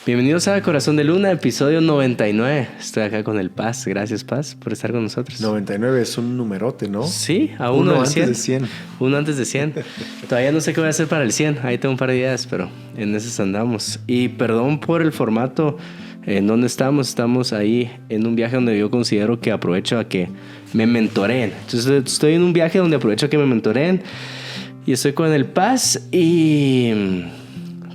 Bienvenidos a Corazón de Luna, episodio 99. Estoy acá con el Paz. Gracias, Paz, por estar con nosotros. 99 es un numerote, ¿no? Sí, a uno del 100. Antes de 100. Uno antes de 100. Todavía no sé qué voy a hacer para el 100. Ahí tengo un par de ideas, pero en esas andamos. Y perdón por el formato en donde estamos. Estamos ahí en un viaje donde yo considero que aprovecho a que me mentoreen. Entonces estoy en un viaje donde aprovecho a que me mentoreen. Y estoy con el Paz y...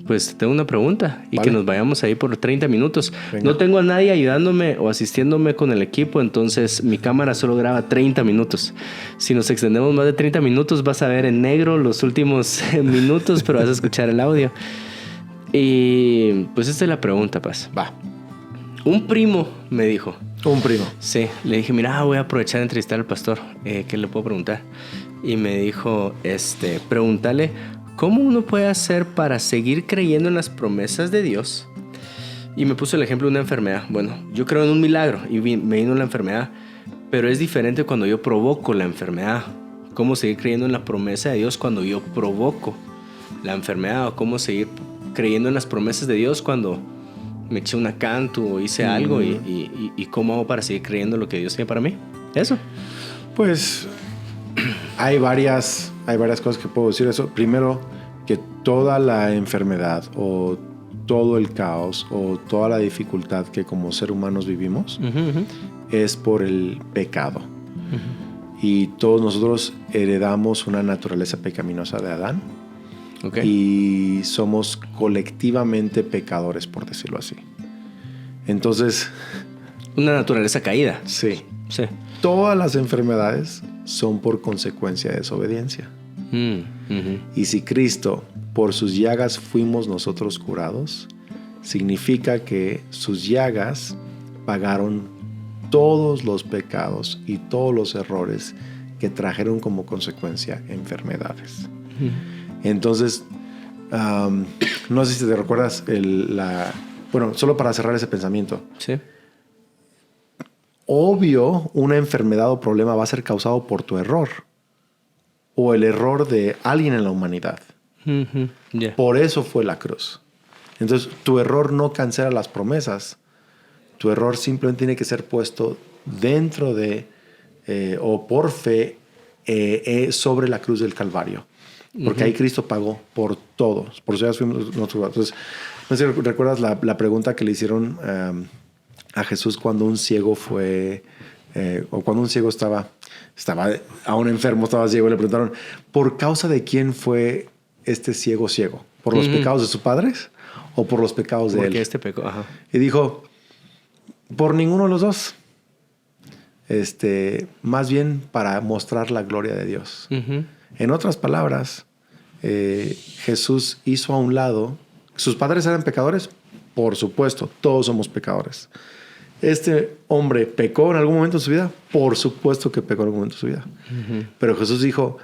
pues tengo una pregunta y que nos vayamos ahí por 30 minutos. Venga. No tengo a nadie ayudándome o asistiéndome con el equipo, entonces mi cámara solo graba 30 minutos. Si nos extendemos más de 30 minutos vas a ver en negro los últimos minutos, pero vas a escuchar el audio. Y pues esta es la pregunta, Paz. Va. Un primo me dijo. Un primo. Sí, le dije, mira, voy a aprovechar de entrevistar al pastor. ¿Qué le puedo preguntar? Y me dijo, pregúntale... ¿cómo uno puede hacer para seguir creyendo en las promesas de Dios? Y me puso el ejemplo de una enfermedad. Bueno, yo creo en un milagro y me vino la enfermedad, pero es diferente cuando yo provoco la enfermedad. ¿Cómo seguir creyendo en la promesa de Dios cuando yo provoco la enfermedad? ¿O cómo seguir creyendo en las promesas de Dios cuando me eché una canto o hice algo? ¿Y cómo hago para seguir creyendo lo que Dios tiene para mí? Eso. Pues hay varias cosas que puedo decir eso. Primero, que toda la enfermedad o todo el caos o toda la dificultad que como seres humanos vivimos es por el pecado. Y todos nosotros heredamos una naturaleza pecaminosa de Adán. Y somos colectivamente pecadores, por decirlo así. Entonces... una naturaleza caída. Sí. Todas las enfermedades son por consecuencia de desobediencia. Y si Cristo, por sus llagas fuimos nosotros curados, significa que sus llagas pagaron todos los pecados y todos los errores que trajeron como consecuencia enfermedades. Entonces, no sé si te recuerdas bueno, solo para cerrar ese pensamiento. Sí. Obvio, una enfermedad o problema va a ser causado por tu error o el error de alguien en la humanidad. Por eso fue la cruz. Entonces, tu error no cancela las promesas. Tu error simplemente tiene que ser puesto dentro de o por fe sobre la cruz del Calvario. Porque ahí Cristo pagó por todos. Por eso ya fuimos nosotros. Entonces, no sé si recuerdas la pregunta que le hicieron a Jesús cuando un ciego fue, o cuando un ciego estaba aún enfermo, estaba ciego, le preguntaron, ¿por causa de quién fue este ciego? ¿Por los pecados de sus padres o por los pecados de él? Porque este pecó, ajá. Y dijo, por ninguno de los dos. Más bien para mostrar la gloria de Dios. En otras palabras, Jesús hizo a un lado, ¿sus padres eran pecadores? Por supuesto, todos somos pecadores. ¿Este hombre pecó en algún momento de su vida? Por supuesto que pecó en algún momento de su vida. Pero Jesús dijo,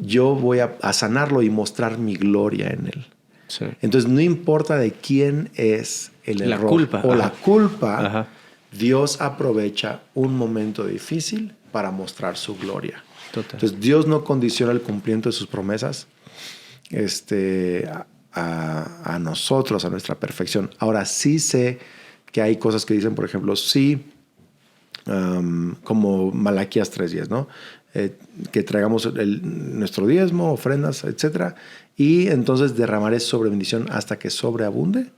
yo voy a sanarlo y mostrar mi gloria en él. Sí. Entonces, no importa de quién es el error o la culpa, Dios aprovecha un momento difícil para mostrar su gloria. Total. Entonces, Dios no condiciona el cumplimiento de sus promesas a nosotros, a nuestra perfección. Ahora, sí sé que hay cosas que dicen, por ejemplo, sí, como Malaquías 3:10, ¿no? Que traigamos nuestro diezmo, ofrendas, etc. Y entonces derramaré sobre bendición hasta que sobreabunde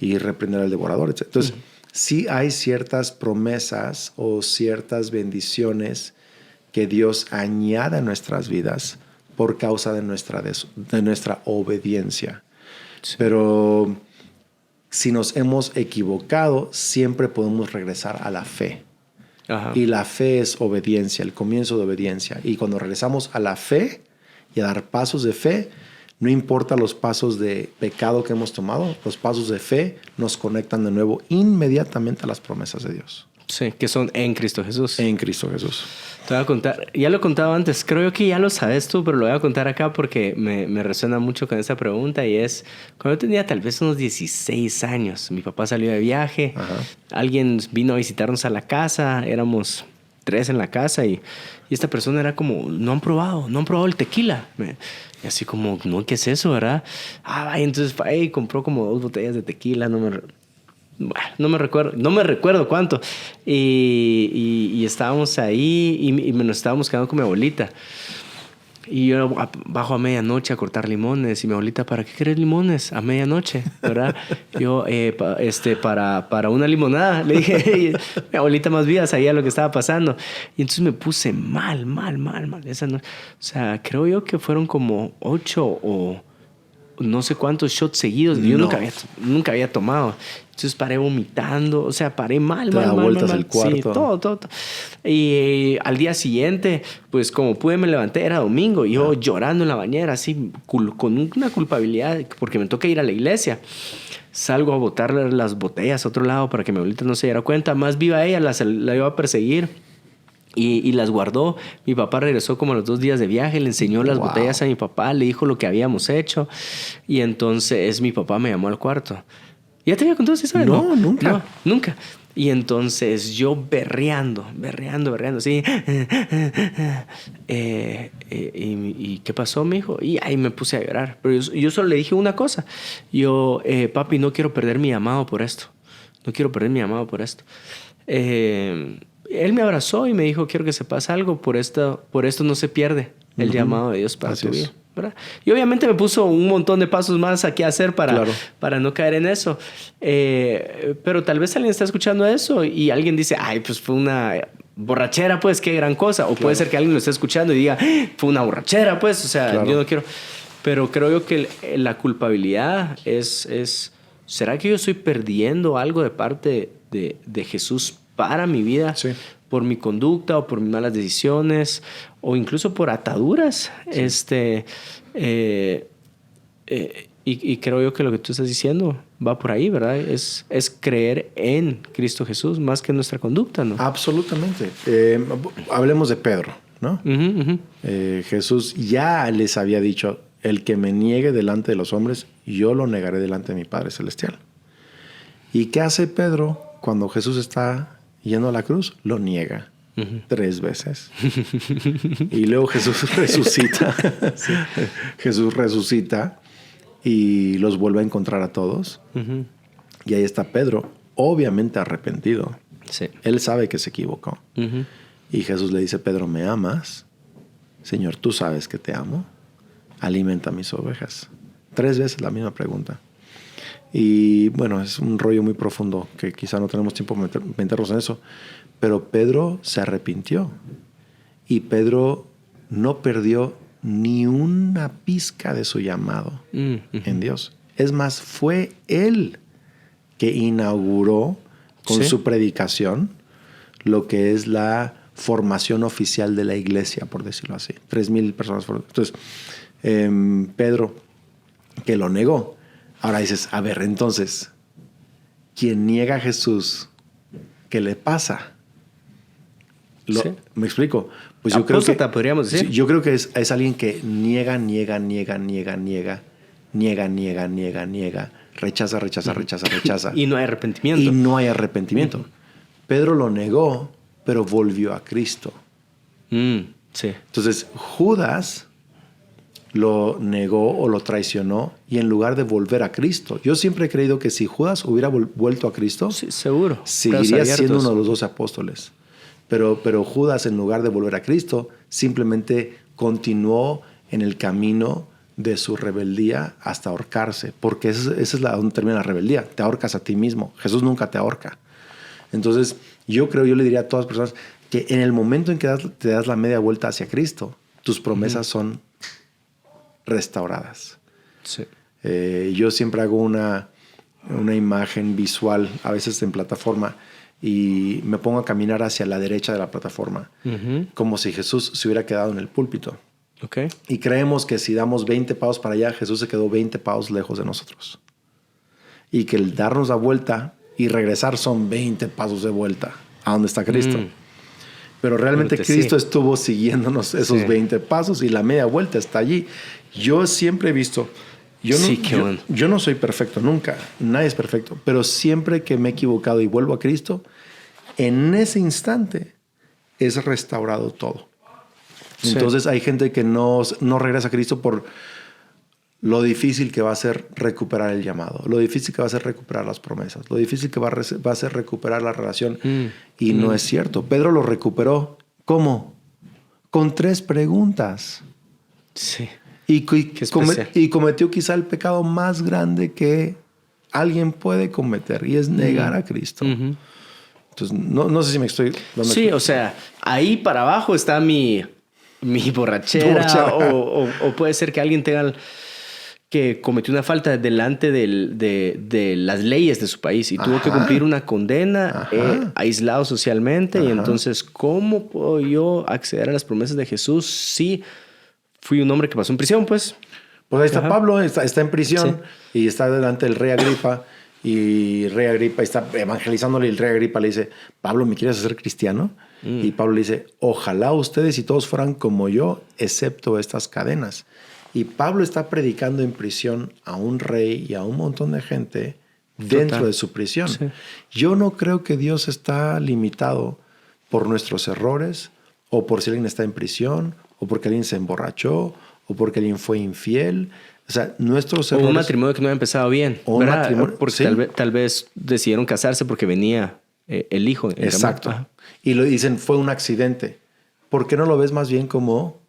y reprenderá al devorador, etc. Entonces, sí hay ciertas promesas o ciertas bendiciones que Dios añade a nuestras vidas por causa de nuestra obediencia. Sí. Pero si nos hemos equivocado, siempre podemos regresar a la fe. Y la fe es obediencia, el comienzo de obediencia. Y cuando regresamos a la fe y a dar pasos de fe, no importa los pasos de pecado que hemos tomado, los pasos de fe nos conectan de nuevo inmediatamente a las promesas de Dios. Sí, que son en Cristo Jesús. En Cristo Jesús. Te voy a contar, ya lo he contado antes, creo que ya lo sabes tú, pero lo voy a contar acá porque me resuena mucho con esa pregunta, y es, cuando yo tenía tal vez unos 16 años, mi papá salió de viaje, alguien vino a visitarnos a la casa, éramos 3 en la casa y esta persona era como, no han probado el tequila. Y así como, no, ¿qué es eso, verdad? Entonces y compró como 2 botellas de tequila, no me recuerdo cuánto. Y estábamos ahí y nos estábamos quedando con mi abuelita. Y yo bajo a medianoche a cortar limones. Y mi abuelita, ¿para qué querés limones a medianoche? ¿Verdad? Yo, para una limonada. Le dije, mi abuelita más viva sabía lo que estaba pasando. Y entonces me puse mal. Esa noche. O sea, creo yo que fueron como 8 o no sé cuántos shots seguidos. Yo nunca había tomado. Entonces paré vomitando, o sea, paré mal. Te da vueltas el cuarto. Sí, todo. Y al día siguiente, pues como pude me levanté, era domingo, y yo llorando en la bañera, así, con una culpabilidad, porque me toca ir a la iglesia. Salgo a botar las botellas a otro lado para que mi abuelita no se diera cuenta. Más viva ella, la iba a perseguir. Y las guardó. Mi papá regresó como a los 2 días de viaje, le enseñó las botellas a mi papá, le dijo lo que habíamos hecho. Y entonces mi papá me llamó al cuarto. ¿Ya te había contado esa historia? No, nunca. No, nunca. Y entonces yo berreando, así. ¿Y qué pasó, mijo? Y ahí me puse a llorar. Pero yo solo le dije una cosa. Papi, no quiero perder mi llamado por esto. Él me abrazó y me dijo, quiero que sepas algo, por esto no se pierde el llamado de Dios para tu vida. ¿Verdad? Y obviamente me puso un montón de pasos más a qué hacer para no caer en eso. Pero tal vez alguien está escuchando eso y alguien dice, pues fue una borrachera, pues qué gran cosa. O puede ser que alguien lo esté escuchando y diga, fue una borrachera, pues. O sea, yo no quiero. Pero creo yo que la culpabilidad es ¿será que yo estoy perdiendo algo de parte de Jesús para mi vida? Sí. Por mi conducta o por mis malas decisiones o incluso por ataduras. Sí. Y creo yo que lo que tú estás diciendo va por ahí, ¿verdad? Es creer en Cristo Jesús más que en nuestra conducta, ¿no? Absolutamente. Hablemos de Pedro, ¿no? Jesús ya les había dicho, el que me niegue delante de los hombres, yo lo negaré delante de mi Padre Celestial. ¿Y qué hace Pedro cuando Jesús está yendo a la cruz? Lo niega 3 veces. Y luego Jesús resucita. Sí. Jesús resucita y los vuelve a encontrar a todos. Y ahí está Pedro, obviamente arrepentido. Sí. Él sabe que se equivocó. Y Jesús le dice, Pedro, ¿me amas? Señor, tú sabes que te amo. Alimenta mis ovejas. 3 veces la misma pregunta. Y bueno, es un rollo muy profundo que quizá no tenemos tiempo de meternos en eso. Pero Pedro se arrepintió. Y Pedro no perdió ni una pizca de su llamado en Dios. Es más, fue él que inauguró con su predicación lo que es la formación oficial de la iglesia, por decirlo así. 3,000 personas. Entonces, Pedro, que lo negó. Ahora dices, a ver, entonces, quien niega a Jesús, ¿qué le pasa? ¿Me explico? Pues yo creo que podríamos decir. Yo creo que es alguien que niega, rechaza. Y no hay arrepentimiento. Pedro lo negó, pero volvió a Cristo. Sí. Entonces, Judas lo negó o lo traicionó y en lugar de volver a Cristo. Yo siempre he creído que si Judas hubiera vuelto a Cristo, sí, seguro, seguiría siendo uno de los 12 apóstoles. Pero Judas, en lugar de volver a Cristo, simplemente continuó en el camino de su rebeldía hasta ahorcarse. Porque esa es donde termina la rebeldía. Te ahorcas a ti mismo. Jesús nunca te ahorca. Entonces, yo le diría a todas las personas que en el momento en que te das la media vuelta hacia Cristo, tus promesas son restauradas. Sí. Yo siempre hago una imagen visual, a veces en plataforma, y me pongo a caminar hacia la derecha de la plataforma, como si Jesús se hubiera quedado en el púlpito. Okay. Y creemos que si damos 20 pasos para allá, Jesús se quedó 20 pasos lejos de nosotros. Y que el darnos la vuelta y regresar son 20 pasos de vuelta a donde está Cristo. Pero realmente Cristo estuvo siguiéndonos esos 20 pasos y la media vuelta está allí. Yo siempre he visto... Yo no soy perfecto nunca. Nadie es perfecto. Pero siempre que me he equivocado y vuelvo a Cristo, en ese instante es restaurado todo. Sí. Entonces hay gente que no regresa a Cristo por lo difícil que va a ser recuperar el llamado, lo difícil que va a ser recuperar las promesas, lo difícil que va a ser recuperar la relación. Y no es cierto. Pedro lo recuperó. ¿Cómo? Con 3 preguntas. Sí. Y cometió quizá el pecado más grande que alguien puede cometer, y es negar a Cristo. Entonces, no sé si me estoy dando... Sí, o sea, ahí para abajo está mi borrachera. O puede ser que alguien que cometió una falta delante de las leyes de su país y tuvo que cumplir una condena, aislado socialmente. Y entonces, ¿cómo puedo yo acceder a las promesas de Jesús si fui un hombre que pasó en prisión, pues? Pues ahí está Pablo, está en prisión y está delante del rey Agripa. Y rey Agripa está evangelizándole, y el rey Agripa le dice: Pablo, ¿me quieres hacer cristiano? Y Pablo le dice: ojalá ustedes y todos fueran como yo, excepto estas cadenas. Y Pablo está predicando en prisión a un rey y a un montón de gente dentro de su prisión. Sí. Yo no creo que Dios está limitado por nuestros errores, o por si alguien está en prisión, o porque alguien se emborrachó, o porque alguien fue infiel. O sea, nuestros errores... O un matrimonio que no había empezado bien. O un matrimonio... Porque tal vez decidieron casarse porque venía el hijo. Exacto. Y lo dicen, fue un accidente. ¿Por qué no lo ves más bien como...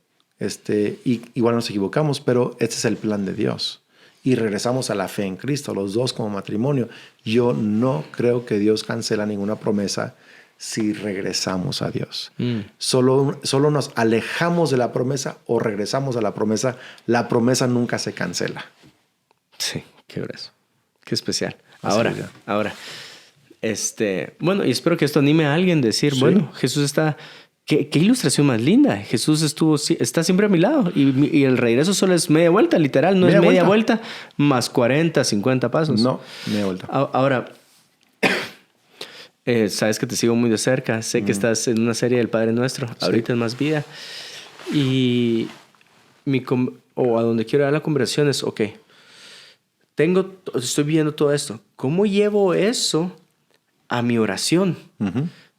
igual nos equivocamos, pero este es el plan de Dios. Y regresamos a la fe en Cristo, los dos como matrimonio. Yo no creo que Dios cancela ninguna promesa si regresamos a Dios. Solo nos alejamos de la promesa o regresamos a la promesa nunca se cancela. Sí, qué grueso. Qué especial. Ahora, bueno, y espero que esto anime a alguien a decir, bueno, Jesús está... ¿Qué ilustración más linda? Jesús está siempre a mi lado y el regreso solo es media vuelta, literal. No es media vuelta más 40, 50 pasos. No, media vuelta. Ahora... sabes que te sigo muy de cerca. Sé que estás en una serie del Padre Nuestro. Ahorita es Más Vida. Y a donde quiero dar la conversación es, estoy viendo todo esto. ¿Cómo llevo eso a mi oración?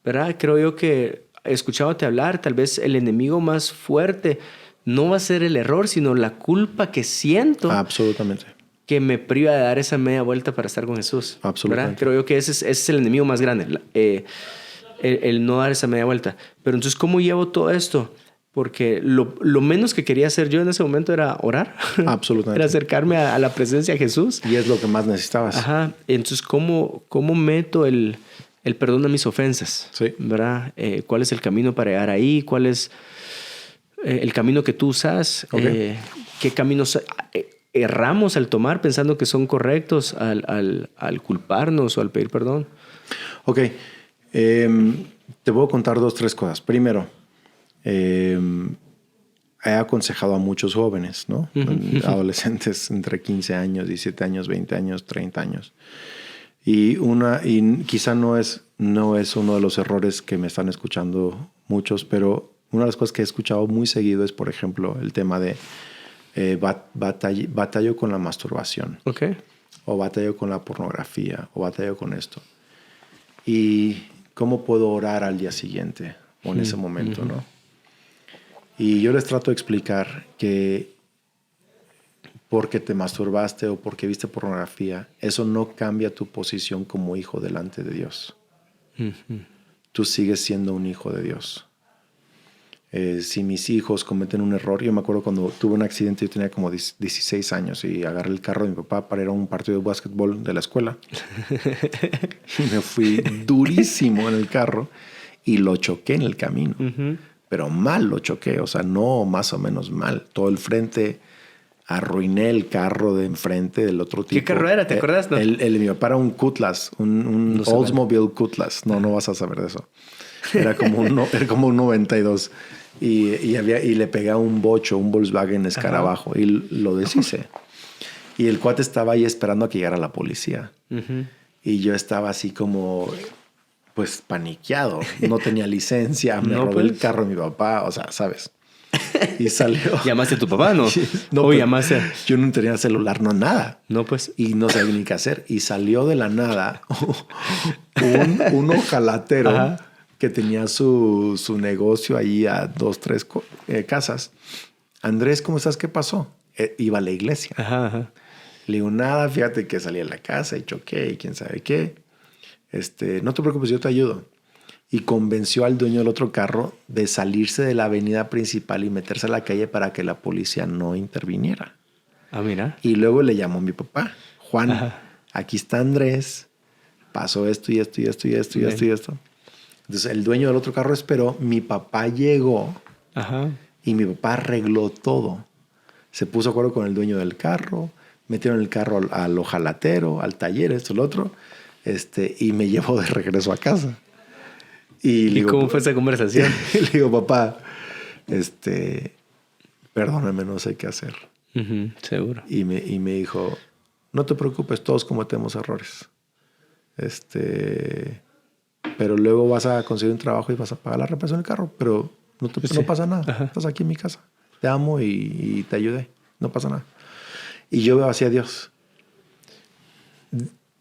¿Verdad? Creo yo que escuchándote hablar, tal vez el enemigo más fuerte no va a ser el error, sino la culpa que siento. Absolutamente. Que me priva de dar esa media vuelta para estar con Jesús. Absolutamente. ¿Verdad? Creo yo que ese es el enemigo más grande, el no dar esa media vuelta. Pero entonces, ¿cómo llevo todo esto? Porque lo menos que quería hacer yo en ese momento era orar. Absolutamente. Era acercarme a la presencia de Jesús. Y es lo que más necesitabas. Ajá. Entonces, ¿cómo meto el perdón a mis ofensas? Sí. ¿Verdad? ¿Cuál es el camino para llegar ahí? ¿Cuál es el camino que tú usas? ¿Qué caminos... erramos al tomar pensando que son correctos al culparnos o al pedir perdón? Ok. Te voy a contar 2, 3 cosas. Primero, he aconsejado a muchos jóvenes, ¿no? Adolescentes entre 15 años, 17 años, 20 años, 30 años. Y quizá no es uno de los errores que me están escuchando muchos, pero una de las cosas que he escuchado muy seguido es, por ejemplo, el tema de batallo con la masturbación. O batallo con la pornografía. O batallo con esto. ¿Y cómo puedo orar al día siguiente? O en ese momento, ¿no? Y yo les trato de explicar que porque te masturbaste o porque viste pornografía, eso no cambia tu posición como hijo delante de Dios. Tú sigues siendo un hijo de Dios. Si mis hijos cometen un error, yo me acuerdo cuando tuve un accidente, yo tenía como 16 años y agarré el carro de mi papá para ir a un partido de básquetbol de la escuela. Y me fui durísimo en el carro y lo choqué en el camino. Pero mal lo choqué, o sea, no más o menos mal. Todo el frente, arruiné el carro de enfrente del otro tipo. ¿Qué carro era? ¿Te acuerdas? No. El de mi papá era un Cutlass, un Oldsmobile Cutlass. No vas a saber de eso. Era como un 92. Y le pegué a un bocho, un Volkswagen Escarabajo, y lo deshice. Y el cuate estaba ahí esperando a que llegara la policía. Y yo estaba así como, pues, paniqueado. No tenía licencia, me robé el carro de mi papá, o sea, ¿sabes? Y salió. ¿Llamaste a tu papá, no? No, llamaste. Yo no tenía celular, no nada. No, pues. Y no sabía ni qué hacer. Y salió de la nada un ojalatero que tenía su negocio ahí a 2, 3 casas. Andrés, ¿cómo estás? ¿Qué pasó? Iba a la iglesia. Ajá. Le digo, nada, fíjate que salí a la casa y choqué y quién sabe qué. No te preocupes, yo te ayudo. Y convenció al dueño del otro carro de salirse de la avenida principal y meterse a la calle para que la policía no interviniera. Ah, mira. Y luego le llamó a mi papá. Juan, Ajá. aquí está Andrés. Pasó esto y esto y esto y esto y esto y esto. Entonces el dueño del otro carro esperó. Mi papá llegó. Ajá. Y mi papá arregló todo. Se puso de acuerdo con el dueño del carro. Metieron el carro al ojalatero, al taller, esto, lo otro. Y me llevó de regreso a casa. Y ¿Y cómo fue esa conversación? Le digo, papá, perdóname, no sé qué hacer. Seguro. Y me dijo, no te preocupes, todos cometemos errores. Pero luego vas a conseguir un trabajo y vas a pagar la reparación del carro. Pero no pasa nada. Ajá. Estás aquí en mi casa. Te amo y te ayudé. No pasa nada. Y yo veo hacia Dios.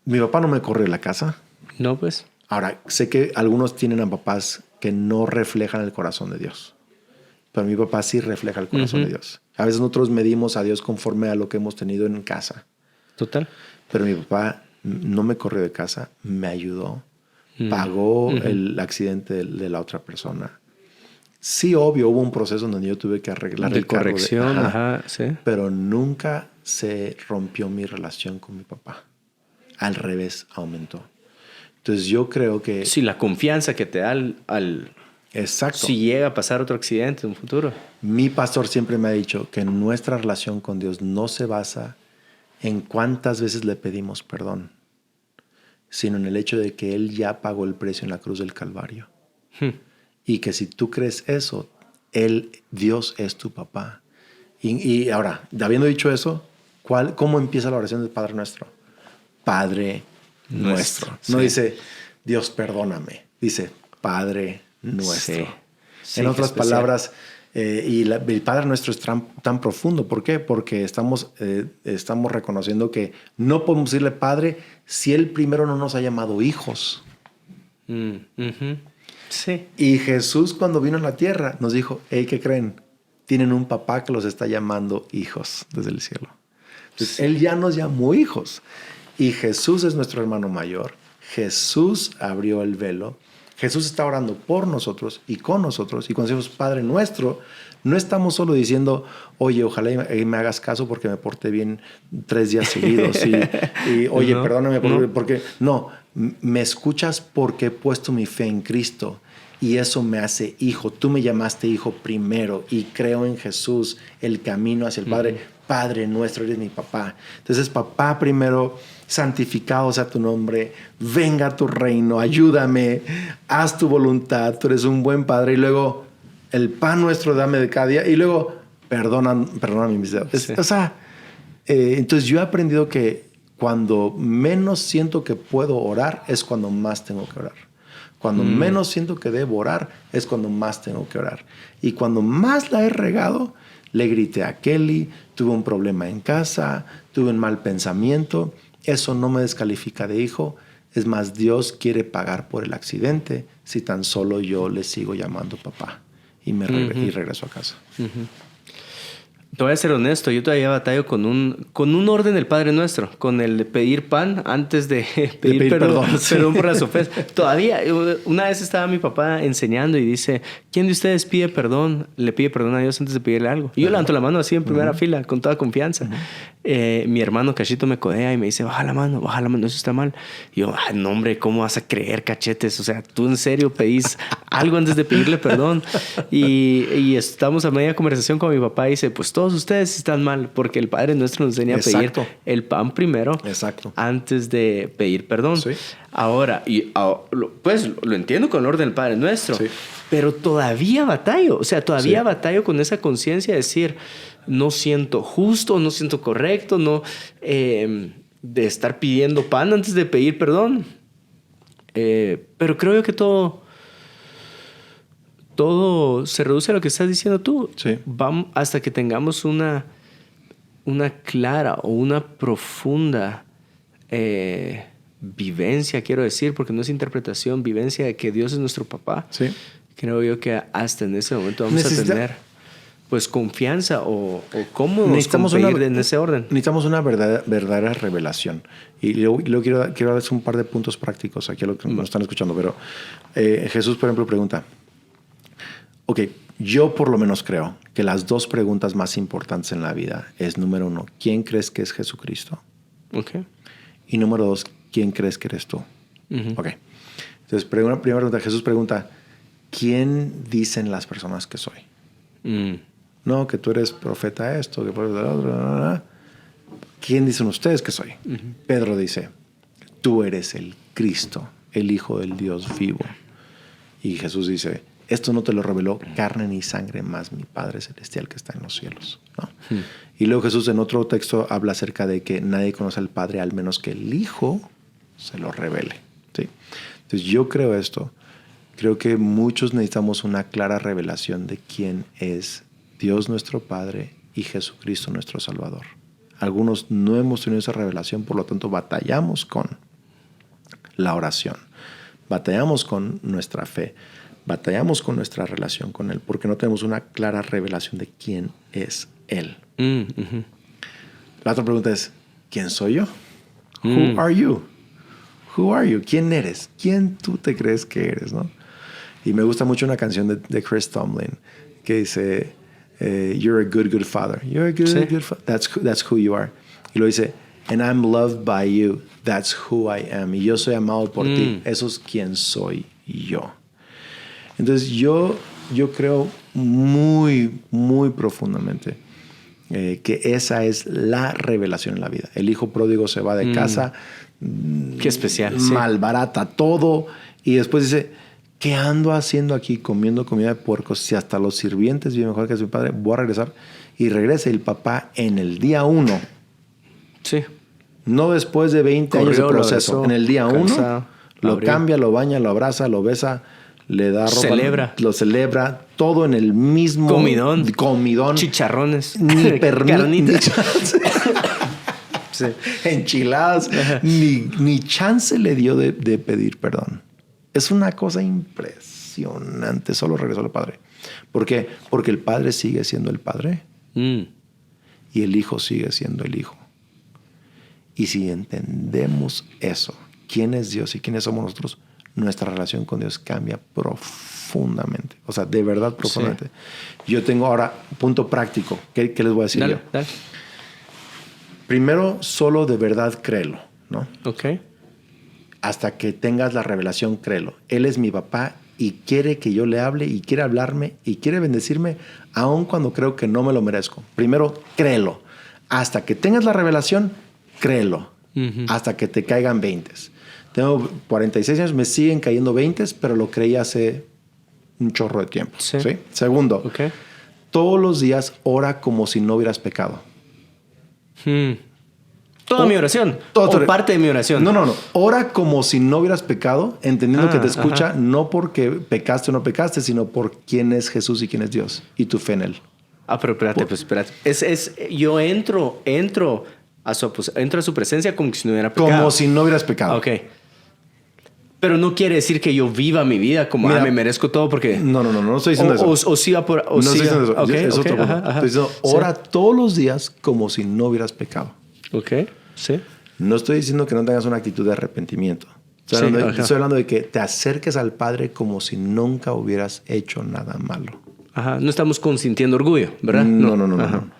Mi papá no me corrió de la casa. No, pues. Ahora, sé que algunos tienen a papás que no reflejan el corazón de Dios. Pero mi papá sí refleja el corazón de Dios. A veces nosotros medimos a Dios conforme a lo que hemos tenido en casa. Total. Pero mi papá no me corrió de casa, me ayudó. Pagó el accidente de la otra persona. Sí, obvio, hubo un proceso en donde yo tuve que arreglar de el carro. corrección, sí. Pero nunca se rompió mi relación con mi papá. Al revés, aumentó. Entonces yo creo que... Sí, la confianza que te da al Exacto. si llega a pasar otro accidente en un futuro. Mi pastor siempre me ha dicho que nuestra relación con Dios no se basa en cuántas veces le pedimos perdón, sino en el hecho de que Él ya pagó el precio en la cruz del Calvario. Y que si tú crees eso, Dios es tu papá. Y ahora, habiendo dicho eso, ¿cómo empieza la oración del Padre Nuestro? Padre Nuestro. No dice, Dios perdóname. Dice, Padre Nuestro. Sí, en otras palabras, el Padre Nuestro es tan profundo. ¿Por qué? Porque estamos reconociendo que no podemos decirle Padre si Él primero no nos ha llamado hijos. Sí. Y Jesús, cuando vino a la tierra, nos dijo, hey, ¿qué creen? Tienen un papá que los está llamando hijos desde el cielo. Entonces, Él ya nos llamó hijos. Y Jesús es nuestro hermano mayor. Jesús abrió el velo. Jesús está orando por nosotros y con nosotros. Y cuando decimos Padre Nuestro, no estamos solo diciendo, oye, ojalá y me hagas caso porque me porté bien 3 días seguidos. Y oye, no, perdóname porque... No, me escuchas porque he puesto mi fe en Cristo. Y eso me hace hijo. Tú me llamaste hijo primero y creo en Jesús, el camino hacia el Padre. Padre Nuestro, eres mi papá. Entonces, papá primero, santificado sea tu nombre, venga a tu reino, ayúdame, haz tu voluntad, tú eres un buen padre. Y luego, el pan nuestro dame de cada día. Y luego, perdona mis deudas. Sí. O sea, entonces yo he aprendido que cuando menos siento que puedo orar es cuando más tengo que orar. Cuando menos siento que debo orar es cuando más tengo que orar. Y cuando más la he regado, le grité a Kelly, tuve un problema en casa, tuve un mal pensamiento. Eso no me descalifica de hijo. Es más, Dios quiere pagar por el accidente si tan solo yo le sigo llamando papá y regreso a casa. Te voy a ser honesto, yo todavía batallo con un orden del Padre Nuestro, con el de pedir pan antes de pedir perdón por las ofensas. Todavía, una vez estaba mi papá enseñando y dice, ¿quién de ustedes pide perdón? Le pide perdón a Dios antes de pedirle algo. Y yo levanto la mano así en primera fila, con toda confianza. Mi hermano Cachito me codea y me dice, baja la mano, eso está mal. Y yo, no hombre, ¿cómo vas a creer, cachetes? O sea, tú en serio pedís algo antes de pedirle perdón. Y estamos a media conversación con mi papá y dice, pues todos ustedes están mal, porque el Padre Nuestro nos enseña a pedir el pan primero antes de pedir perdón. Sí. Ahora, pues lo entiendo con el orden del Padre Nuestro, pero todavía batallo. O sea, todavía batallo con esa conciencia de decir, no siento justo, no siento correcto, no de estar pidiendo pan antes de pedir perdón. Pero creo yo que todo se reduce a lo que estás diciendo tú. Sí. Vamos hasta que tengamos una clara o una profunda vivencia, quiero decir, porque no es interpretación, vivencia de que Dios es nuestro papá, Sí. creo yo que hasta en ese momento vamos a tener pues confianza o cómodos necesitamos con pedir en ese orden. Necesitamos una verdadera revelación. Y luego quiero darles un par de puntos prácticos aquí a los que nos están escuchando. Pero Jesús, por ejemplo, pregunta, ok, yo por lo menos creo que las dos preguntas más importantes en la vida es, número uno, ¿quién crees que es Jesucristo? Okay. Y número dos, ¿quién crees que eres tú? Ok. Entonces, primera pregunta, Jesús pregunta, ¿quién dicen las personas que soy? No, que tú eres profeta esto, que por otro. ¿Quién dicen ustedes que soy? Pedro dice, tú eres el Cristo, el Hijo del Dios vivo. Y Jesús dice, esto no te lo reveló carne ni sangre, más mi Padre Celestial que está en los cielos, ¿no? Y luego Jesús en otro texto habla acerca de que nadie conoce al Padre al menos que el Hijo se lo revele, ¿sí? Entonces yo creo esto. Creo que muchos necesitamos una clara revelación de quién es Dios nuestro Padre y Jesucristo nuestro Salvador. Algunos no hemos tenido esa revelación, por lo tanto batallamos con la oración, batallamos con nuestra fe, batallamos con nuestra relación con Él, porque no tenemos una clara revelación de quién es Él. La otra pregunta es, ¿quién soy yo? Who are you? Who are you? ¿Quién eres? ¿Quién tú te crees que eres, no? Y me gusta mucho una canción de Chris Tomlin que dice, you're a good father. You're a good father. That's who you are. Y lo dice, and I'm loved by you. That's who I am. Y yo soy amado por ti. Eso es quien soy yo. Entonces yo creo muy, muy profundamente que esa es la revelación en la vida. El hijo pródigo se va de casa. Qué especial. Malbarata todo. Y después dice, ¿qué ando haciendo aquí comiendo comida de puercos? Si hasta los sirvientes viven mejor que su padre, voy a regresar. Y regresa el papá en el día 1. Sí. No después de 20 años de proceso. En el día 1 lo cambia, lo baña, lo abraza, lo besa, le da ropa. Lo celebra. Todo en el mismo comidón. Chicharrones. Ni carnitas. Sí. Enchiladas. Ni chance le dio de pedir perdón. Es una cosa impresionante. Solo regresó al Padre. ¿Por qué? Porque el Padre sigue siendo el Padre. Y el Hijo sigue siendo el Hijo. Y si entendemos eso, quién es Dios y quiénes somos nosotros, nuestra relación con Dios cambia profundamente. O sea, de verdad profundamente. Sí. Yo tengo ahora punto práctico. ¿Qué les voy a decir yo? Dale. Primero, solo de verdad créelo, ¿no? Ok. Hasta que tengas la revelación, créelo. Él es mi papá y quiere que yo le hable y quiere hablarme y quiere bendecirme aun cuando creo que no me lo merezco. Primero, créelo. Hasta que tengas la revelación, créelo. Hasta que te caigan 20. Tengo 46 años, me siguen cayendo 20, pero lo creí hace un chorro de tiempo. Sí. Segundo, todos los días ora como si no hubieras pecado. Toda mi oración. O parte de mi oración. No. Ora como si no hubieras pecado, entendiendo que te escucha no porque pecaste o no pecaste, sino por quién es Jesús y quién es Dios y tu fe en Él. Pero espérate. Yo entro a su presencia como si no hubiera pecado. Como si no hubieras pecado. Ok. Pero no quiere decir que yo viva mi vida como me merezco todo porque... No estoy diciendo eso. O siga por... No estoy diciendo eso. Es otro punto. Estoy diciendo, ora todos los días como si no hubieras pecado. Ok, sí. No estoy diciendo que no tengas una actitud de arrepentimiento. Estoy hablando de que te acerques al Padre como si nunca hubieras hecho nada malo. Ajá. No estamos consintiendo orgullo, ¿verdad? No.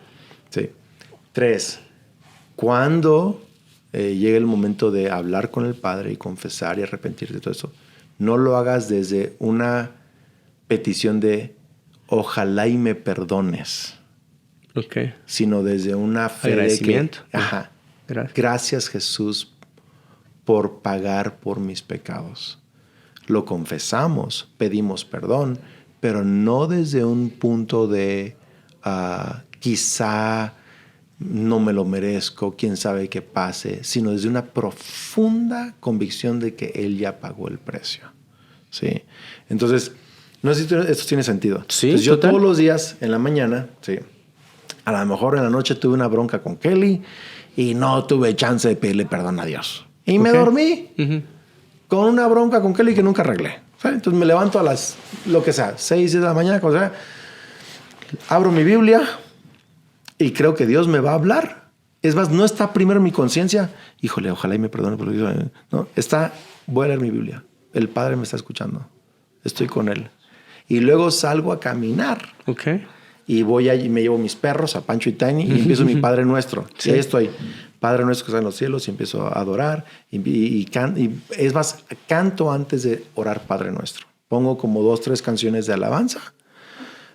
Sí. 3. Cuando llegue el momento de hablar con el Padre y confesar y arrepentirte de todo eso, no lo hagas desde una petición de ojalá y me perdones. Ok. Sino desde una fe agradecimiento. De que, gracias Jesús por pagar por mis pecados. Lo confesamos, pedimos perdón, pero no desde un punto de quizá no me lo merezco, quién sabe qué pase, sino desde una profunda convicción de que Él ya pagó el precio. ¿Sí? Entonces, no sé si esto tiene sentido. Sí, entonces, yo todos los días en la mañana, sí, a lo mejor en la noche tuve una bronca con Kelly y no tuve chance de pedirle perdón a Dios. Y me dormí Ujú. con una bronca con Kelly que nunca arreglé. ¿Sabes? Entonces me levanto a las, lo que sea, 6 de la mañana, como sea, abro mi Biblia y creo que Dios me va a hablar. Es más, no está primero en mi conciencia. Híjole, ojalá y me perdone por lo que hizo. No, está, voy a leer mi Biblia. El Padre me está escuchando. Estoy con Él. Y luego salgo a caminar. Ok. Y voy allí, me llevo mis perros, a Pancho y Tiny, y empiezo mi Padre Nuestro. Sí. Y ahí estoy. Padre Nuestro que está en los cielos, y empiezo a adorar. Y es más, canto antes de orar Padre Nuestro. Pongo como 2, 3 canciones de alabanza.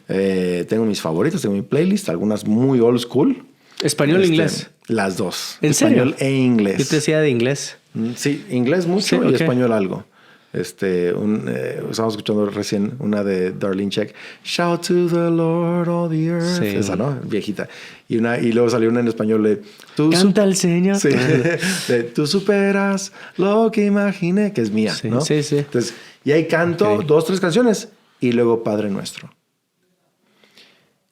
Tengo mis favoritas, tengo mi playlist, algunas muy old school. ¿Español o inglés? Las dos. ¿En Español serio? e inglés. Yo te decía de inglés. Sí, inglés mucho Sí, y ok. español algo. Estábamos escuchando recién una de Darlene Check. Shout to the Lord all the earth. Sí. Esa, ¿no? Viejita. Y luego salió una en español de... Canta al Señor. Sí. De, tú superas lo que imaginé, que es mía, Sí, ¿no? sí, sí. Entonces, y ahí canto Ok. 2, 3 canciones y luego Padre Nuestro.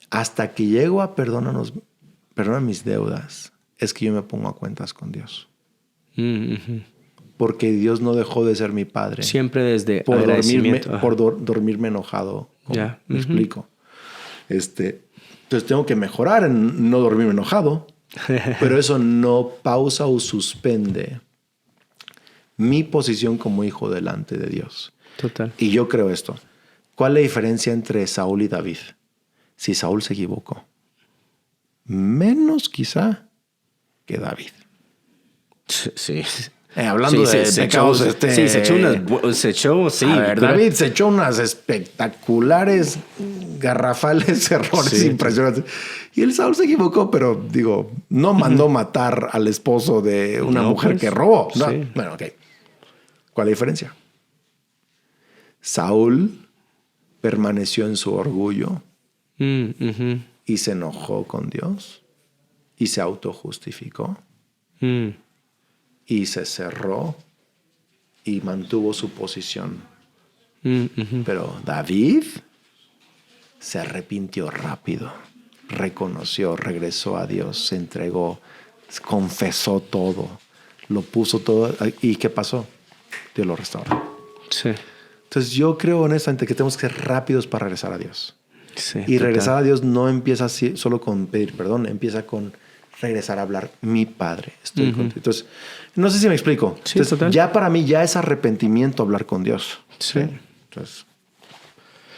Hasta que llego a perdona mis deudas, es que yo me pongo a cuentas con Dios. Ujú. Porque Dios no dejó de ser mi padre. Siempre desde Por dormirme, agradecimiento. Ajá. dormirme enojado. Ya. Me Ujú. explico. Entonces tengo que mejorar en no dormirme enojado. Pero eso no pausa o suspende mi posición como hijo delante de Dios. Total. Y yo creo esto. ¿Cuál es la diferencia entre Saúl y David? Si Saúl se equivocó. Menos quizá que David. Sí. Hablando Sí, de se pecados, echó, sí, se echó sí. a ver, pero- David se echó unas espectaculares, garrafales errores Sí. impresionantes. Y el Saúl se equivocó, pero digo, no mandó matar al esposo de una No, mujer pues, que robó. No. sí. Bueno, ok. ¿Cuál es la diferencia? Saúl permaneció en su orgullo Ujú. y se enojó con Dios y se autojustificó Mm. y se cerró y mantuvo su posición. Ujú. Pero David se arrepintió rápido, reconoció, regresó a Dios, se entregó, confesó todo, lo puso todo. ¿Y qué pasó? Dios lo restauró. Sí. Entonces yo creo honestamente que tenemos que ser rápidos para regresar a Dios. Sí, Y total. regresar a Dios no empieza así, solo con pedir perdón, empieza con regresar a hablar, mi Padre, estoy contigo. Entonces, no sé si me explico. Sí, Entonces, total. ya para mí ya es arrepentimiento hablar con Dios. Sí. Entonces,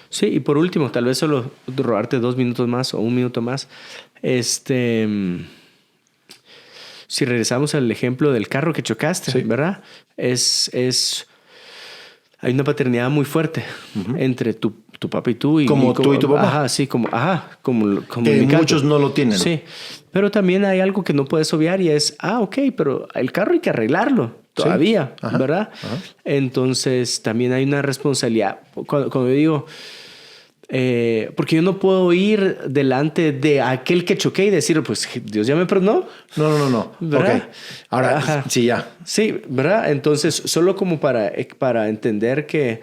Sí, y por último, tal vez solo robarte 2 minutos más o 1 minuto más. Si regresamos al ejemplo del carro que chocaste, Sí. ¿verdad? Hay una paternidad muy fuerte entre tu papá y tú. Como tú y tu papá. Ajá, sí, como que mi canto. muchos no lo tienen. Sí, pero también hay algo que no puedes obviar y es, ok, pero el carro hay que arreglarlo todavía, Ajá, ¿verdad? ajá. Entonces también hay una responsabilidad. Cuando yo digo, porque yo no puedo ir delante de aquel que choqué y decir, pues Dios ya me perdonó. No. ¿Verdad? Ok. Ahora, Ajá. sí, ya. Sí, ¿verdad? Entonces, solo como para entender que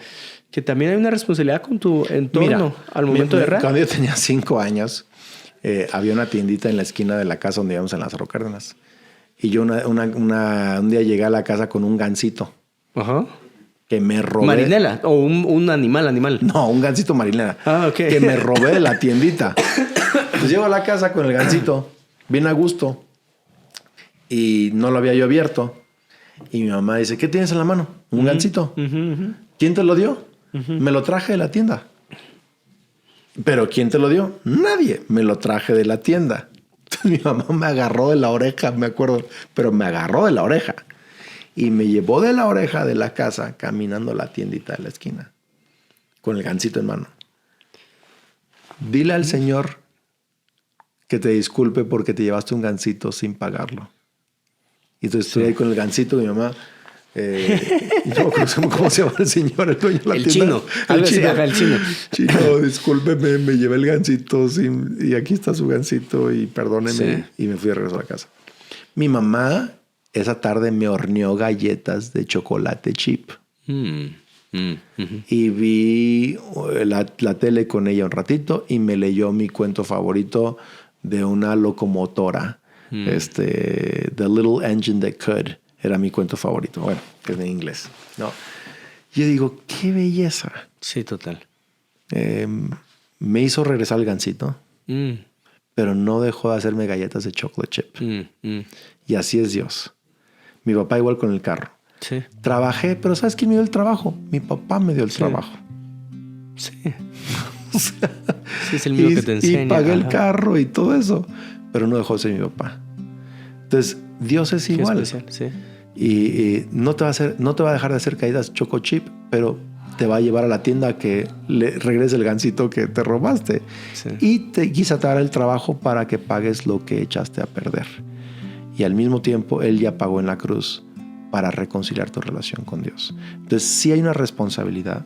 también hay una responsabilidad con tu entorno al momento de errar. Cuando yo tenía 5 años, había una tiendita en la esquina de la casa donde íbamos en Lázaro Cárdenas. Y yo un día llegué a la casa con un gansito Ajá. que me robé. Marinela o un animal. No, un gansito marinela. Ah, ok. Que me robé de la tiendita. Pues llego a la casa con el gansito, bien a gusto. Y no lo había yo abierto. Y mi mamá dice, ¿qué tienes en la mano? Un gansito. ¿Quién te lo dio? Me lo traje de la tienda. ¿Pero quién te lo dio? Nadie. Me lo traje de la tienda. Entonces mi mamá me agarró de la oreja, me acuerdo. Pero me agarró de la oreja. Y me llevó de la oreja de la casa caminando a la tiendita de la esquina. Con el gansito en mano. Dile al Señor que te disculpe porque te llevaste un gansito sin pagarlo. Y entonces estoy ahí con el gansito, mi mamá. No, ¿cómo se llama el señor? El dueño de la El tienda. chino. Algo así, ajá, el chino. Chino, discúlpeme, me llevé el gansito y aquí está su gansito y perdóneme. Sí. Y me fui de regreso a la casa. Mi mamá esa tarde me horneó galletas de chocolate chip. Y vi la tele con ella un ratito y me leyó mi cuento favorito de una locomotora. The Little Engine That Could. Era mi cuento favorito. Bueno, que es en inglés. No. Yo digo, qué belleza. Sí, total. Me hizo regresar al gansito, Mm, pero no dejó de hacerme galletas de chocolate chip. Y así es Dios. Mi papá igual con el carro. Sí. Trabajé, pero ¿sabes quién me dio el trabajo? Mi papá me dio el trabajo. Sí. Sí, es el mismo que te enseña. Y pagué el carro y todo eso, pero no dejó de ser mi papá. Entonces, Dios es igual. Especial, sí. Y no te va a dejar de hacer galletas choco chip, pero te va a llevar a la tienda a que le regrese el gansito que te robaste. Sí. Y quizá te dará el trabajo para que pagues lo que echaste a perder. Y al mismo tiempo, Él ya pagó en la cruz para reconciliar tu relación con Dios. Entonces, sí hay una responsabilidad.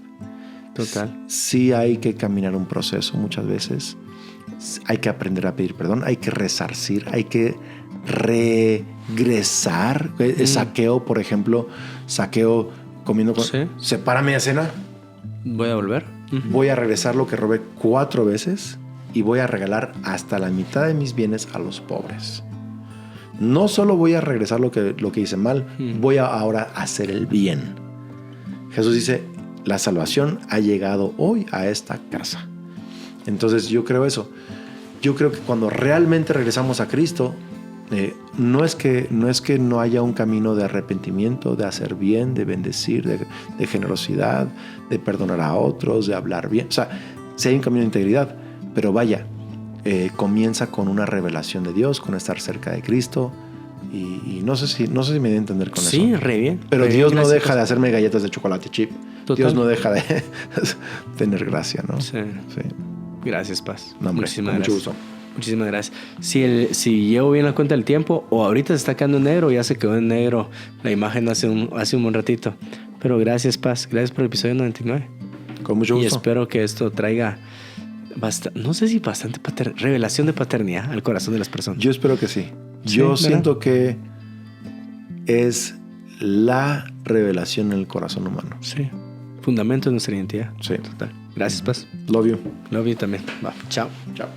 Total. Sí hay que caminar un proceso muchas veces. Hay que aprender a pedir perdón. Hay que resarcir. Hay que regresar. Saqueo, por ejemplo. Saqueo comiendo con... Sí. Separa media cena. Voy a volver. Voy a regresar lo que robé 4 veces. Y voy a regalar hasta la mitad de mis bienes a los pobres. No solo voy a regresar lo que hice mal. Voy a ahora hacer el bien. Jesús dice... La salvación ha llegado hoy a esta casa. Entonces yo creo eso. Yo creo que cuando realmente regresamos a Cristo, no es que no haya un camino de arrepentimiento, de hacer bien, de bendecir, de generosidad, de perdonar a otros, de hablar bien. O sea, sí hay un camino de integridad, pero vaya, comienza con una revelación de Dios, con estar cerca de Cristo. Y no sé si me da a entender con eso. Sí, re bien. Pero re Dios bien, no gracias, deja de hacerme galletas de chocolate chip. Total. Dios no deja de tener gracia, ¿no? Sí. Sí. Gracias, Paz. No, hombre, Muchísimas con mucho gracias. gusto. Muchísimas gracias. Si llevo bien la cuenta del tiempo, o ahorita se está quedando en negro, ya se quedó en negro la imagen hace un buen ratito. Pero gracias, Paz. Gracias por el episodio 99. Con mucho gusto. Y espero que esto traiga no sé si bastante revelación de paternidad al corazón de las personas. Yo espero que sí. Sí, Yo ¿verdad? siento que es la revelación en el corazón humano. Sí. Fundamento de nuestra identidad. Sí. Total. Gracias, Paz. Love you. Love you también. Va. Chao. Chao.